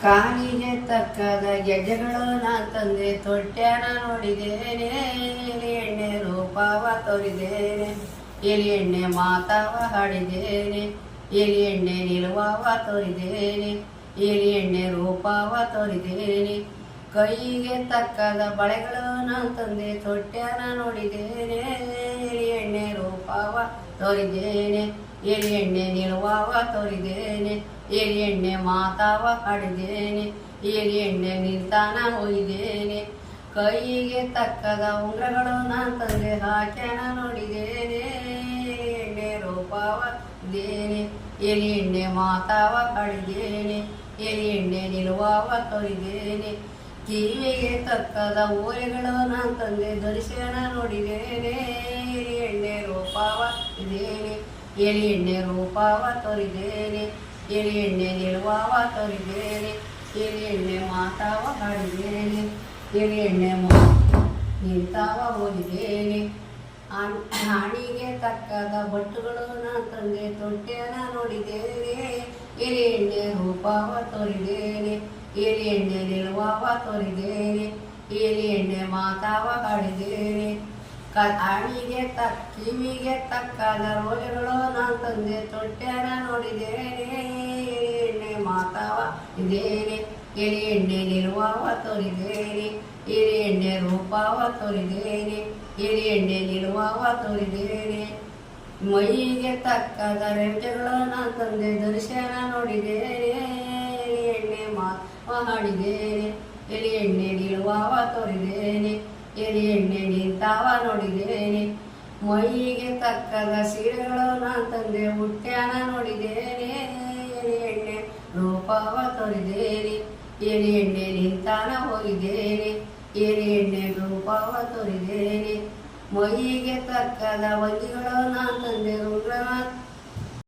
ಕಾಲಿಗೆ ತಕ್ಕದ ಗೆಜ್ಜೆಗಳು ನಾ ತಂದೆ ತೊಟ್ಯಾನ ನೋಡಿದ್ದೇನೆ. ಎಲಿ ಎಣ್ಣೆ ರೂಪವ ತೋರಿದ್ದೇನೆ, ಎಲಿ ಎಣ್ಣೆ ಮಾತಾವ ಹಾಡಿದ್ದೇನೆ, ಎಲಿ ಎಣ್ಣೆ ನಿಲುವವ ತೋರಿದ್ದೇನೆ, ಎಲಿ ಎಣ್ಣೆ ರೂಪವ ತೋರಿದ್ದೇನೆ. ಕೈಗೆ ತಕ್ಕದ ಬಳೆಗಳು ನಾ ತಂದೆ ತೊಟ್ಯಾನ ನೋಡಿದ್ದೇನೆ. ಎಲಿ ಎಣ್ಣೆ ರೂಪವ ತೋರಿದ್ದೇನೆ, ಎಲಿ ಎಣ್ಣೆ ನಿಲುವವ ತೋರಿದ್ದೇನೆ, ಎಲಿ ಎಣ್ಣೆ ಮಾತಾವ ಹಾಡಿದ್ದೇನೆ, ಎಲಿ ಎಣ್ಣೆ ನಿಲ್ತಾನ ಹೋಗಿದ್ದೇನೆ. ಕೈಗೆ ತಕ್ಕದ ಉಂಗ್ರಗಳು ನಾ ತಂದೆ ಹಾಕ್ಯಾನ ನೋಡಿದ್ದೇನೆ. ಎಲಿ ಎಣ್ಣೆ ರೂಪವ ಇದ್ದೇನೆ, ಎಲಿ ಎಣ್ಣೆ ಮಾತಾವ ಹಾಡಿದ್ದೇನೆ, ಎಲಿ ಎಣ್ಣೆ ನಿಲುವವ ತೋರಿದ್ದೇನೆ. ಕಿವಿಗೆ ತಕ್ಕದ ಓರೆಗಳು ನಾ ತಂದೆ ಧರಿಸ್ಯಾನ ನೋಡಿದ್ದೇನೆ. ಎಲಿ ಎಣ್ಣೆ ರೂಪವ ಇದ್ದೇನೆ, ಎಲಿ ಎಣ್ಣೆ ರೂಪವ ತೋರಿದ್ದೇನೆ, ಎಲಿ ಎಣ್ಣೆ ನಿಲುವವ ತೋರಿದ್ದೇನೆ, ಎಲಿ ಎಣ್ಣೆ ಮಾತಾವ ಹಾಡಿದ್ದೇನೆ, ಎಲಿ ಎಣ್ಣೆ ನಿಂತಾವ ಹೋಗಿದ್ದೇನೆ. ಹಣಿಗೆ ತಕ್ಕದ ಬಟ್ಟುಗಳು ನಾ ತಂದೆ ತೊಟ್ಯಾನ ನೋಡಿದ್ದೇನೆ. ಎಲಿ ಎಣ್ಣೆ ರೂಪವ ತೋರಿದ್ದೇನೆ, ಎಲಿ ಎಣ್ಣೆ ನಿಲುವವ ತೋರಿದ್ದೇನೆ, ಎಲಿ ಎಣ್ಣೆ ಮಾತಾವ ಹಾಡಿದ್ದೇನೆ. ಕಿವಿಗೆ ತಕ್ಕದ ರೋಜಗಳು ನಾ ತಂದೆ ತೊಟ್ಯಾನ ನೋಡಿದ್ದೇನೆ. ಎಲಿ ಎಣ್ಣೆ ಮಾತಾವ ಇದ್ದೇನೆ, ಎಲಿ ಎಣ್ಣೆ ನಿಲುವವ ತೋರಿದ್ದೇನೆ, ಎಲಿ ಎಣ್ಣೆ ರೂಪವ ತೋರಿದ್ದೇನೆ, ಎಲಿ ಎಣ್ಣೆ ನಿಲುವವ ತೋರಿದ್ದೇನೆ. ಮೈಗೆ ತಕ್ಕದ ರೆಂಟೆಗಳು ನಾ ತಂದೆ ಧರಿಸ್ಯಾನ ನೋಡಿದ್ದೇನೆ. ಎಲಿ ಎಣ್ಣೆ ಮಾತಾವ ಹಾಡಿದ್ದೇನೆ, ಎಲಿ ಎಣ್ಣೆ ನಿಲುವವ ತೋರಿದ್ದೇನೆ, ಎಲಿ ಎಣ್ಣೆ ನಿಂತಾವ ನೋಡಿದ್ದೇನೆ. ಮೈಗೆ ತಕ್ಕದ ಸೀರೆಗಳು ನಾ ತಂದೆ ಹುಟ್ಟ್ಯಾನ ನೋಡಿದ್ದೇನೆ. ಎಲಿ ಎಣ್ಣೆ ರೂಪವ ತೋರಿದ್ದೇನೆ, ಎಲಿ ಎಣ್ಣೆ ನಿಂತಾನ ಹೋಗಿದ್ದೇನೆ, ಎಲಿ ಎಣ್ಣೆ ರೂಪವ ತೋರಿದ್ದೇನೆ. ಮೈಗೆ ತಕ್ಕದ ವಂಗಿಗಳು ನಾ ತಂದೆ ಉಂಗ್ರ